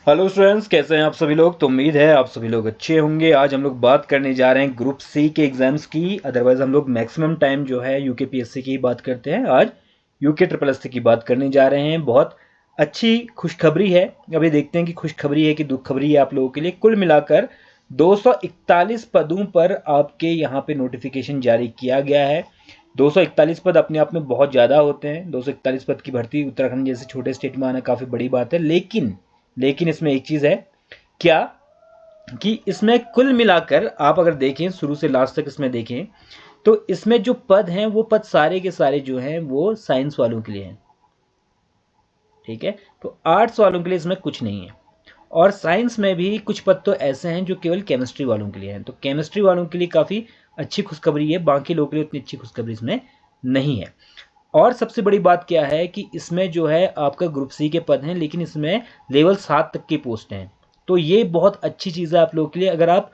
Hello students, कैसे हैं आप सभी लोग। तो उम्मीद है आप सभी लोग अच्छे होंगे। आज हम लोग बात करने जा रहे हैं ग्रुप सी के एग्जाम्स की। अदरवाइज हम लोग मैक्सिमम टाइम जो है यूके पीएससी की बात करते हैं। आज यूके ट्रिपल एस सी की बात करने जा रहे हैं। बहुत अच्छी खुशखबरी है। अभी देखते हैं कि खुशखबरी है कि दुख खबरी है आप लोगों के लिए। कुल मिलाकर 241 पदों पर आपके यहाँ पे नोटिफिकेशन जारी किया गया है। 241 पद अपने आप में बहुत ज़्यादा होते हैं। 241 पद की भर्ती उत्तराखंड जैसे छोटे स्टेट में आना काफ़ी बड़ी बात है। लेकिन इसमें एक चीज़ है क्या कि इसमें कुल मिलाकर आप अगर देखें शुरू से लास्ट तक इसमें देखें तो इसमें जो पद हैं वो पद सारे के सारे जो हैं वो साइंस वालों के लिए हैं। ठीक है, तो आर्ट्स वालों के लिए इसमें कुछ नहीं है। और साइंस में भी कुछ पद तो ऐसे हैं जो केवल केमिस्ट्री वालों के लिए हैं। तो केमिस्ट्री वालों के लिए काफ़ी अच्छी खुशखबरी है, बाकी लोगों के लिए उतनी अच्छी खुशखबरी इसमें नहीं है। और सबसे बड़ी बात क्या है कि इसमें जो है आपका ग्रुप सी के पद हैं, लेकिन इसमें लेवल 7 तक की पोस्ट हैं। तो ये बहुत अच्छी चीज़ है आप लोगों के लिए। अगर आप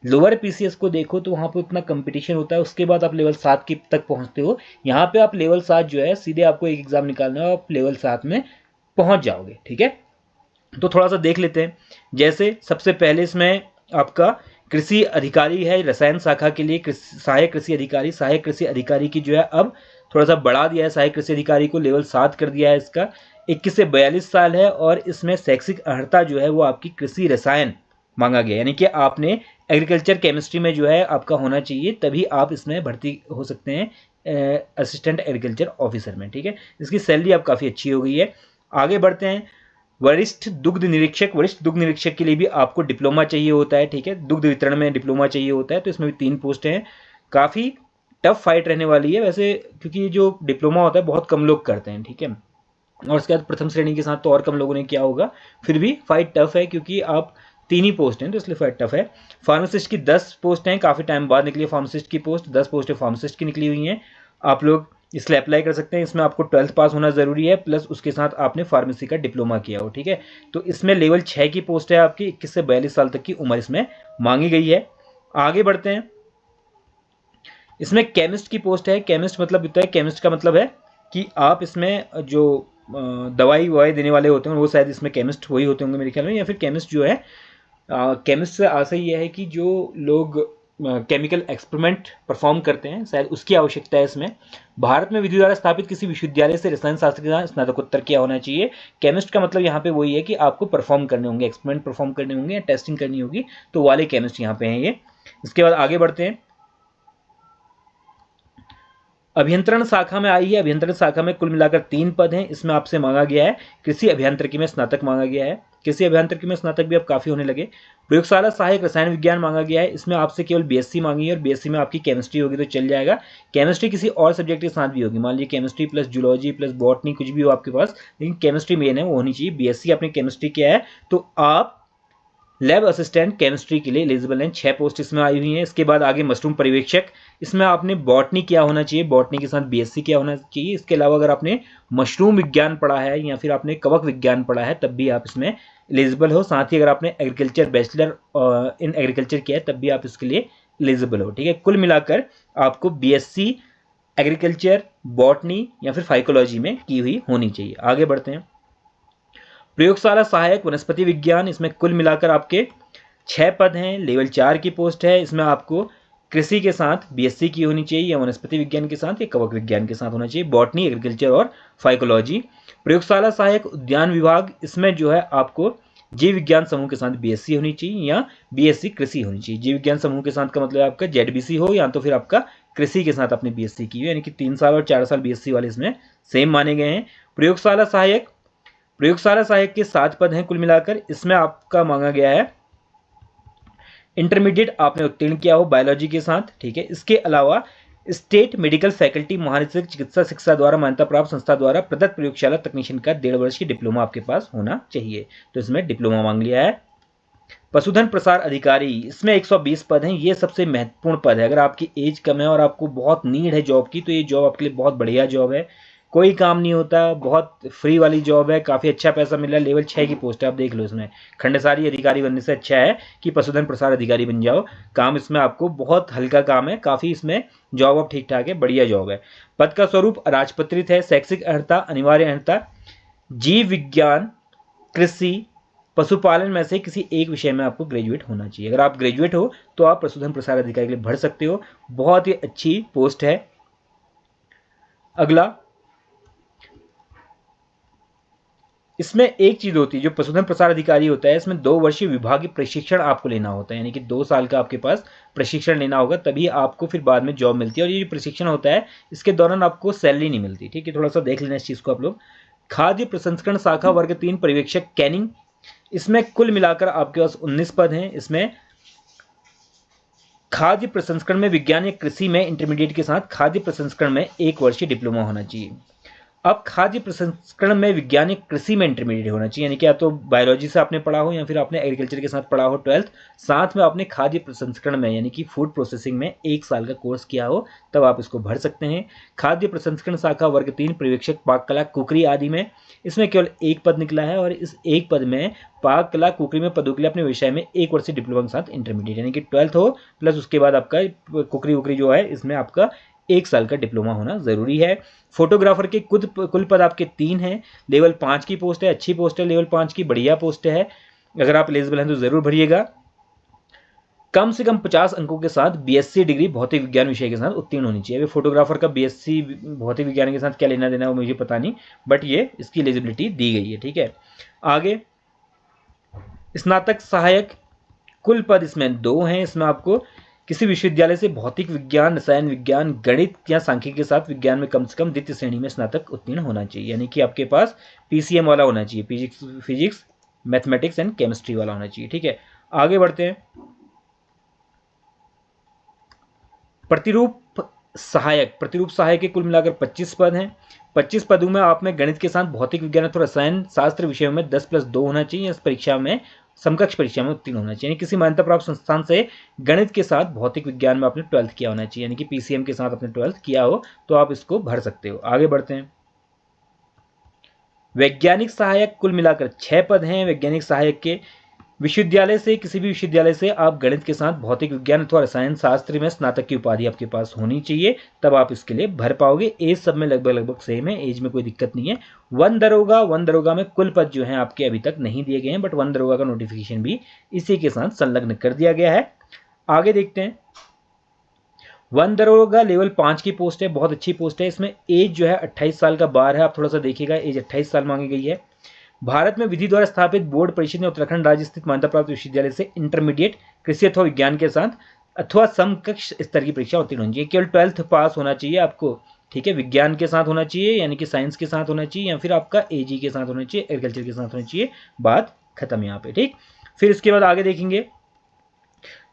लोअर पीसीएस को देखो तो वहाँ पे उतना कंपटीशन होता है, उसके बाद आप लेवल 7 की तक पहुँचते हो। यहाँ पे आप लेवल 7 जो है सीधे आपको एक एग्ज़ाम निकालना है, आप लेवल 7 में पहुँच जाओगे। ठीक है, तो थोड़ा सा देख लेते हैं। जैसे सबसे पहले इसमें आपका कृषि अधिकारी है, रसायन शाखा के लिए सहायक कृषि अधिकारी। सहायक कृषि अधिकारी की जो है अब थोड़ा सा बढ़ा दिया है, सहायक कृषि अधिकारी को लेवल 7 कर दिया है। इसका 21 से 42 साल है और इसमें शैक्षिक अर्हता जो है वो आपकी कृषि रसायन मांगा गया, यानी कि आपने एग्रीकल्चर केमिस्ट्री में जो है आपका होना चाहिए, तभी आप इसमें भर्ती हो सकते हैं असिस्टेंट एग्रीकल्चर ऑफिसर में। ठीक है, इसकी सैलरी अब काफ़ी अच्छी हो गई है। आगे बढ़ते हैं। वरिष्ठ दुग्ध निरीक्षक के लिए भी आपको डिप्लोमा चाहिए होता है। ठीक है, दुग्ध वितरण में डिप्लोमा चाहिए होता है। तो इसमें भी 3 पोस्ट हैं। काफ़ी टफ फाइट रहने वाली है वैसे, क्योंकि जो डिप्लोमा होता है बहुत कम लोग करते हैं। ठीक है, और उसके बाद प्रथम श्रेणी के साथ तो और कम लोगों ने किया होगा। फिर भी फाइट टफ है क्योंकि आप 3 ही पोस्ट हैं, तो इसलिए फाइट टफ है। फार्मासिस्ट की 10 पोस्ट हैं, काफ़ी टाइम बाद निकली है फार्मासिस्ट की पोस्ट। 10 पोस्टें फार्मासिस्ट की निकली हुई हैं। आप लोग इसलिए अप्लाई कर सकते हैं। इसमें आपको 12th पास होना ज़रूरी है, प्लस उसके साथ आपने फार्मेसी का डिप्लोमा किया हो। ठीक है, तो इसमें लेवल 6 की पोस्ट है आपकी। 21 से 42 साल तक की उम्र इसमें मांगी गई है। आगे बढ़ते हैं। इसमें केमिस्ट की पोस्ट है। केमिस्ट मतलब होता है, केमिस्ट का मतलब है कि आप इसमें जो दवाई ववाई देने वाले होते हैं वो शायद इसमें केमिस्ट वही होते होंगे मेरे ख्याल में, या फिर केमिस्ट जो है केमिस्ट से आशा ये है कि जो लोग केमिकल एक्सपेरिमेंट परफॉर्म करते हैं शायद उसकी आवश्यकता है इसमें। भारत में विधि द्वारा स्थापित किसी विश्वविद्यालय से रसायन शास्त्र के साथ स्नातकोत्तर किया होना चाहिए। केमिस्ट का मतलब यहाँ पे वही है कि आपको परफॉर्म करने होंगे, एक्सपेरिमेंट परफॉर्म करने होंगे या टेस्टिंग करनी होगी, तो वाले केमिस्ट यहाँ पे हैं ये। इसके बाद आगे बढ़ते हैं। अभियंत्रण शाखा में आई है। अभियंत्रण शाखा में कुल मिलाकर 3 पद हैं। इसमें आपसे मांगा गया है कृषि अभियांत्रिकी में स्नातक मांगा गया है। कृषि अभियांत्रिकी में स्नातक भी अब काफ़ी होने लगे। प्रयोगशाला सहायक रसायन विज्ञान मांगा गया है। इसमें आपसे केवल बीएससी मांगी है और बीएससी में आपकी केमिस्ट्री होगी तो चल जाएगा। केमिस्ट्री किसी और सब्जेक्ट के साथ भी होगी, मान लीजिए chemistry plus zoology plus botany कुछ भी हो आपके पास, लेकिन केमिस्ट्री मेन है वो होनी चाहिए। बीएससी आपने केमिस्ट्री किया है तो आप लैब असिस्टेंट केमिस्ट्री के लिए एलिजिबल हैं। 6 पोस्ट इसमें आई हुई हैं। इसके बाद आगे मशरूम पर्यवेक्षक, इसमें आपने बॉटनी किया होना चाहिए, बॉटनी के साथ बीएससी किया होना चाहिए। इसके अलावा अगर आपने मशरूम विज्ञान पढ़ा है या फिर आपने कवक विज्ञान पढ़ा है तब भी आप इसमें एलिजिबल हो। साथ ही अगर आपने एग्रीकल्चर बैचलर इन एग्रीकल्चर किया है तब भी आप इसके लिए एलिजिबल हो। ठीक है, कुल मिलाकर आपको बीएससी एग्रीकल्चर, बॉटनी या फिर फाइकोलॉजी में की हुई होनी चाहिए। आगे बढ़ते हैं। प्रयोगशाला सहायक वनस्पति विज्ञान, इसमें कुल मिलाकर आपके 6 पद हैं। लेवल 4 की पोस्ट है। इसमें आपको कृषि के साथ बीएससी की होनी चाहिए या वनस्पति विज्ञान के साथ या कवक विज्ञान के साथ होना चाहिए, बॉटनी, एग्रीकल्चर और फाइकोलॉजी। प्रयोगशाला सहायक उद्यान विभाग, इसमें जो है आपको जीव विज्ञान समूह के साथ बीएससी होनी चाहिए या बीएससी कृषि होनी चाहिए। जीव विज्ञान समूह के साथ का मतलब आपका जेडबीसी हो या तो फिर आपका कृषि के साथ आपने बीएससी की हो, यानी कि 3 साल और 4 साल बीएससी वाले इसमें सेम माने गए हैं। प्रयोगशाला सहायक के 7 पद हैं कुल मिलाकर। इसमें आपका मांगा गया है इंटरमीडिएट आपने उत्तीर्ण किया हो बायोलॉजी के साथ। ठीक है, इसके अलावा स्टेट मेडिकल फैकल्टी महानिदेशक चिकित्सा शिक्षा द्वारा मान्यता प्राप्त संस्था द्वारा प्रदत्त प्रयोगशाला तकनीशियन का 1.5 वर्ष की डिप्लोमा आपके पास होना चाहिए, तो इसमें डिप्लोमा मांग लिया है। पशुधन प्रसार अधिकारी, इसमें 120 पद हैं। ये सबसे महत्वपूर्ण पद है। अगर आपकी एज कम है और आपको बहुत नीड है जॉब की तो ये जॉब आपके लिए बहुत बढ़िया जॉब है। कोई काम नहीं होता, बहुत फ्री वाली जॉब है, काफ़ी अच्छा पैसा मिल रहा है। लेवल 6 की पोस्ट है, आप देख लो। इसमें खंडसारी अधिकारी बनने से अच्छा है कि पशुधन प्रसार अधिकारी बन जाओ। काम इसमें आपको बहुत हल्का काम है, काफ़ी इसमें जॉब अब ठीक ठाक है, बढ़िया जॉब है। पद का स्वरूप राजपत्रित है। शैक्षिक अर्हता, अनिवार्य अर्हता जीव विज्ञान, कृषि, पशुपालन में से किसी एक विषय में आपको ग्रेजुएट होना चाहिए। अगर आप ग्रेजुएट हो तो आप पशुधन प्रसार अधिकारी के लिए भर सकते हो, बहुत ही अच्छी पोस्ट है। अगला, इसमें एक चीज होती है, जो पशुधन प्रसार अधिकारी होता है, इसमें 2 वर्षीय विभागीय प्रशिक्षण आपको लेना होता है, यानी कि 2 साल का आपके पास प्रशिक्षण लेना होगा, तभी आपको फिर बाद में जॉब मिलती है। और ये जो प्रशिक्षण होता है इसके दौरान आपको सैलरी नहीं मिलती, ठीक है, थोड़ा सा देख लेना इस चीज को आप लोग। खाद्य प्रसंस्करण शाखा वर्ग 3 पर्यवेक्षक कैनिंग, इसमें कुल मिलाकर आपके पास 19 पद हैं। इसमें खाद्य प्रसंस्करण में विज्ञान या कृषि में इंटरमीडिएट के साथ खाद्य प्रसंस्करण में 1 वर्षीय डिप्लोमा होना चाहिए। अब खाद्य प्रसंस्करण में वैज्ञानिक कृषि में इंटरमीडिएट होना चाहिए, यानी कि या तो बायोलॉजी से आपने पढ़ा हो या फिर आपने एग्रीकल्चर के साथ पढ़ा हो 12th, साथ में आपने खाद्य प्रसंस्करण में यानी कि फूड प्रोसेसिंग में 1 साल का कोर्स किया हो, तब आप इसको भर सकते हैं। खाद्य प्रसंस्करण शाखा वर्ग 3 पर्यवेक्षक पाक कला कुकरी आदि में, इसमें केवल 1 पद निकला है और इस 1 पद में पाक कला कुकरी में पदों के लिए अपने विषय में 1 वर्षीय डिप्लोमा के साथ इंटरमीडिएट, यानी कि 12th हो प्लस उसके बाद आपका कुकरी उकरी जो है इसमें आपका 1 साल का डिप्लोमा होना जरूरी है। फोटोग्राफर के कुल पद आपके 3 हैं। लेवल 5 की पोस्ट है, अच्छी पोस्ट है, लेवल 5 की बढ़िया पोस्ट है। अगर आप एलिजिबल हैं तो जरूर भरिएगा। कम से कम 50 अंकों के साथ बीएससी डिग्री भौतिक विज्ञान विषय के साथ उत्तीर्ण होनी चाहिए। अभी फोटोग्राफर का बीएससी भौतिक विज्ञान के साथ क्या लेना देना है वो मुझे पता नहीं, बट ये इसकी एलिजिबिलिटी दी गई है, ठीक है। आगे, स्नातक सहायक, कुल पद इसमें 2 हैं। इसमें आपको किसी विश्वविद्यालय से भौतिक विज्ञान, रसायन विज्ञान, गणित या सांख्यिकी के साथ विज्ञान में कम से कम द्वितीय श्रेणी में स्नातक उत्तीर्ण होना चाहिए, यानी कि आपके पास पीसीएम वाला होना चाहिए, फिजिक्स मैथमेटिक्स एंड केमिस्ट्री वाला होना चाहिए, ठीक है। आगे बढ़ते हैं। प्रतिरूप सहायक के कुल मिलाकर 25 पद हैं। 25 पदों में आप में गणित के साथ भौतिक विज्ञान अथवा रसायन शास्त्र विषयों में 10+2 होना चाहिए। इस परीक्षा में समकक्ष परीक्षा में उत्तीर्ण होना चाहिए, किसी मान्यता प्राप्त संस्थान से गणित के साथ भौतिक विज्ञान में आपने 12th किया होना चाहिए, यानी कि पीसीएम के साथ आपने 12th किया हो तो आप इसको भर सकते हो। आगे बढ़ते हैं। वैज्ञानिक सहायक, कुल मिलाकर 6 पद हैं। वैज्ञानिक सहायक के विश्वविद्यालय से, किसी भी विश्वविद्यालय से आप गणित के साथ भौतिक विज्ञान अथवा रसायन शास्त्र में स्नातक की उपाधि आपके पास होनी चाहिए, तब आप इसके लिए भर पाओगे। एज सब में लगभग सेम है, एज में कोई दिक्कत नहीं है। वन दरोगा में कुल पद जो हैं आपके अभी तक नहीं दिए गए हैं, बट वन दरोगा का नोटिफिकेशन भी इसी के साथ संलग्न कर दिया गया है। आगे देखते हैं। वन दरोगा लेवल 5 की पोस्ट है, बहुत अच्छी पोस्ट है। इसमें एज जो है 28 साल का बार है, आप थोड़ा सा देखिएगा, एज 28 साल मांगी गई है। भारत में विधि द्वारा स्थापित बोर्ड परिषद ने उत्तराखंड राज्य स्थित मान्यता प्राप्त विश्वविद्यालय से इंटरमीडिएट कृषि अथवा विज्ञान के साथ अथवा समकक्ष स्तर की परीक्षा उत्तीर्ण होनी चाहिए। केवल 12th पास होना चाहिए आपको, ठीक है। विज्ञान के साथ होना चाहिए, यानी कि साइंस के साथ होना चाहिए, या फिर आपका एजी के साथ होना चाहिए, एग्रीकल्चर के साथ होना चाहिए। बात खत्म यहाँ पे, ठीक। फिर इसके बाद आगे देखेंगे।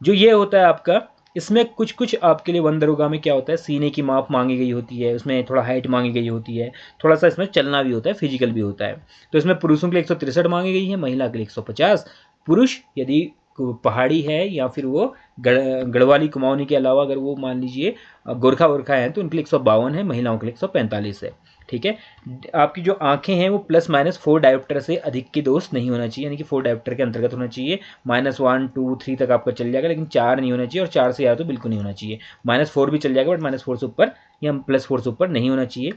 जो ये होता है आपका, इसमें कुछ आपके लिए वन दरोगा में क्या होता है, सीने की माप मांगी गई होती है, उसमें थोड़ा हाइट मांगी गई होती है, थोड़ा सा इसमें चलना भी होता है, फिजिकल भी होता है। तो इसमें पुरुषों के लिए 163 मांगी गई है, महिला के लिए 150। पुरुष यदि पहाड़ी है या फिर वो गढ़वाली कुमाऊनी के अलावा अगर वो मान लीजिए गोरखा हैं तो उनके लिए 152 है, महिलाओं के लिए 145 है, ठीक है। आपकी जो आंखें हैं वो +-4 डायोप्टर से अधिक की दोष नहीं होना चाहिए, यानी कि 4 डायोप्टर के अंतर्गत होना चाहिए। -1, 2, 3 तक आपका चल जाएगा, लेकिन 4 नहीं होना चाहिए, और 4 से ज़्यादा तो बिल्कुल नहीं होना चाहिए। -4 भी चल जाएगा, बट -4 से ऊपर या +4 से ऊपर नहीं होना चाहिए।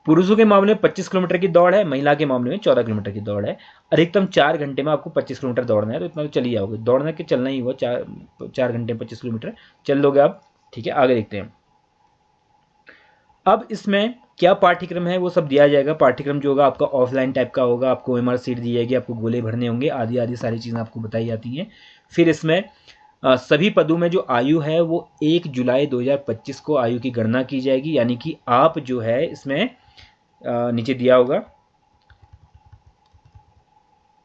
पुरुषों के मामले में 25 किलोमीटर की दौड़ है, महिला के मामले में 14 किलोमीटर की दौड़ है। अधिकतम 4 घंटे में आपको 25 किलोमीटर दौड़ना है, तो इतना तो चल ही जाओगे। दौड़ना के चलना ही हुआ, 4 घंटे में 25 किलोमीटर चल लोगे आप, ठीक है। आगे देखते हैं। अब इसमें क्या पाठ्यक्रम है वो सब दिया जाएगा। पाठ्यक्रम जो होगा आपका ऑफलाइन टाइप का होगा, आपको ओएमआर सीट दी जाएगी, आपको गोले भरने होंगे, आदि आदि सारी चीज़ें आपको बताई जाती हैं। फिर इसमें सभी पदों में जो आयु है वो 1 जुलाई 2025 को आयु की गणना की जाएगी, यानी कि आप जो है इसमें नीचे दिया होगा,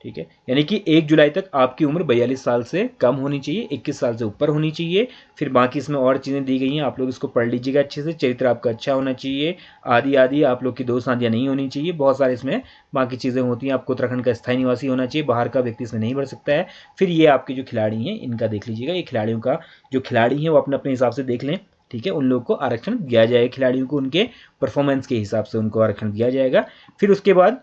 ठीक है, यानी कि 1 जुलाई तक आपकी उम्र 42 साल से कम होनी चाहिए, 21 साल से ऊपर होनी चाहिए। फिर बाकी इसमें और चीज़ें दी गई हैं, आप लोग इसको पढ़ लीजिएगा अच्छे से। चरित्र आपका अच्छा होना चाहिए, आदि आदि, आप लोग की 2 शादियाँ नहीं होनी चाहिए, बहुत सारे इसमें बाकी चीज़ें होती हैं। आपको उत्तराखंड का स्थायी निवासी होना चाहिए, बाहर का व्यक्ति इसमें नहीं भर सकता है। फिर ये आपके जो खिलाड़ी हैं इनका देख लीजिएगा, ये खिलाड़ियों का जो खिलाड़ी हैं वो अपने अपने हिसाब से देख लें, ठीक है। उन लोगों को आरक्षण दिया जाएगा, खिलाड़ियों को उनके परफॉर्मेंस के हिसाब से उनको आरक्षण दिया जाएगा। फिर उसके बाद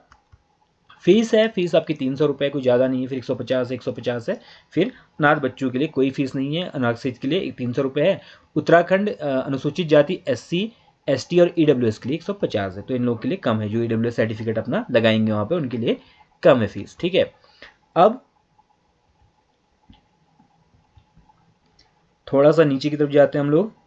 फीस है, फीस आपकी 300 रुपये, कोई ज़्यादा नहीं है। फिर 150 है। फिर अनाथ बच्चों के लिए कोई फीस नहीं है, अनाथ के लिए 300 रुपये है। उत्तराखंड अनुसूचित जाति SC ST और EWS के लिए 150 है, तो इन लोगों के लिए कम है। जो EWS सर्टिफिकेट अपना लगाएंगे वहाँ पे उनके लिए कम है फीस, ठीक है। अब थोड़ा सा नीचे की तरफ जाते हैं हम लोग।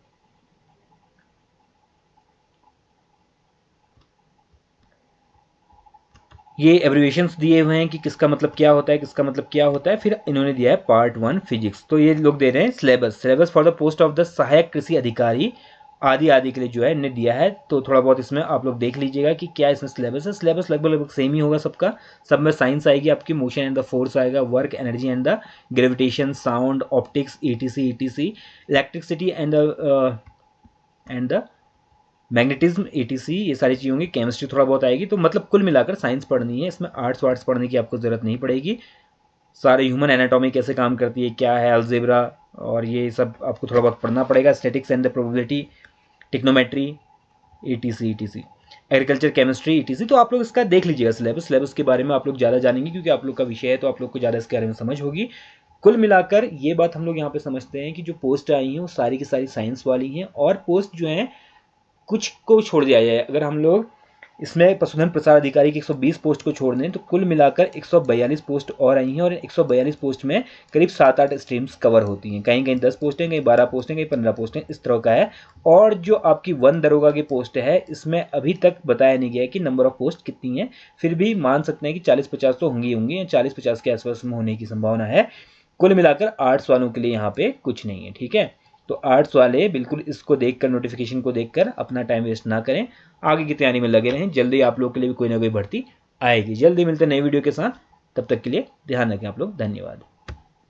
ये एब्रिविएशंस दिए हुए हैं कि किसका मतलब क्या होता है, किसका मतलब क्या होता है। फिर इन्होंने दिया है पार्ट 1 फिजिक्स। तो ये लोग दे रहे हैं syllabus for the post of the सहायक कृषि अधिकारी आदि आदि के लिए जो है इन्हें दिया है। तो थोड़ा बहुत इसमें आप लोग देख लीजिएगा कि क्या इसमें सिलेबस है। सिलेबस लगभग सेम ही होगा सबका। सब में साइंस आएगी आपकी, मोशन एंड द फोर्स आएगा, work, energy and the gravitation, sound, optics, etc electricity and the magnetism, etc, ये सारी चीज़ें होंगी। केमिस्ट्री थोड़ा बहुत आएगी। तो मतलब कुल मिलाकर साइंस पढ़नी है, इसमें आर्ट्स वार्ट्स पढ़ने की आपको ज़रूरत नहीं पड़ेगी। सारे ह्यूमन एनाटॉमी कैसे काम करती है, क्या है अलजेब्रा, और ये सब आपको थोड़ा बहुत पढ़ना पड़ेगा। Statics and the probability, टिक्नोमेट्री, etc agriculture, chemistry, etc. तो आप लोग इसका देख लीजिएगा सिलेबस के बारे में आप लोग ज़्यादा जानेंगे क्योंकि आप लोग का विषय है, तो आप लोग को ज़्यादा इसके बारे में समझ होगी। कुल मिलाकर ये बात हम लोग यहाँ पे समझते हैं कि जो पोस्ट आई हैं वो सारी की सारी साइंस वाली हैं, और पोस्ट जो हैं कुछ को छोड़ दिया जाए। अगर हम लोग इसमें पशुधन प्रसार अधिकारी की 120 पोस्ट को छोड़ दें तो कुल मिलाकर 142 पोस्ट और आई हैं, और 142 पोस्ट में करीब 7-8 स्ट्रीम्स कवर होती हैं। कहीं कहीं 10 पोस्टें, कहीं 12 पोस्टें, कहीं 15 पोस्टें, इस तरह का है। और जो आपकी वन दरोगा की पोस्ट है इसमें अभी तक बताया नहीं गया कि नंबर ऑफ पोस्ट कितनी है। फिर भी मान सकते हैं कि 40-50 तो होंगी या 40-50 के आसपास में होने की संभावना है। कुल मिलाकर आर्ट्स वालों के लिए यहाँ पे कुछ नहीं है, ठीक है। तो आर्ट्स वाले बिल्कुल इसको देखकर, नोटिफिकेशन को देखकर अपना टाइम वेस्ट ना करें, आगे की तैयारी में लगे रहें। जल्दी आप लोग के लिए भी कोई ना कोई भर्ती आएगी। जल्दी मिलते हैं नई वीडियो के साथ, तब तक के लिए ध्यान रखें आप लोग। धन्यवाद।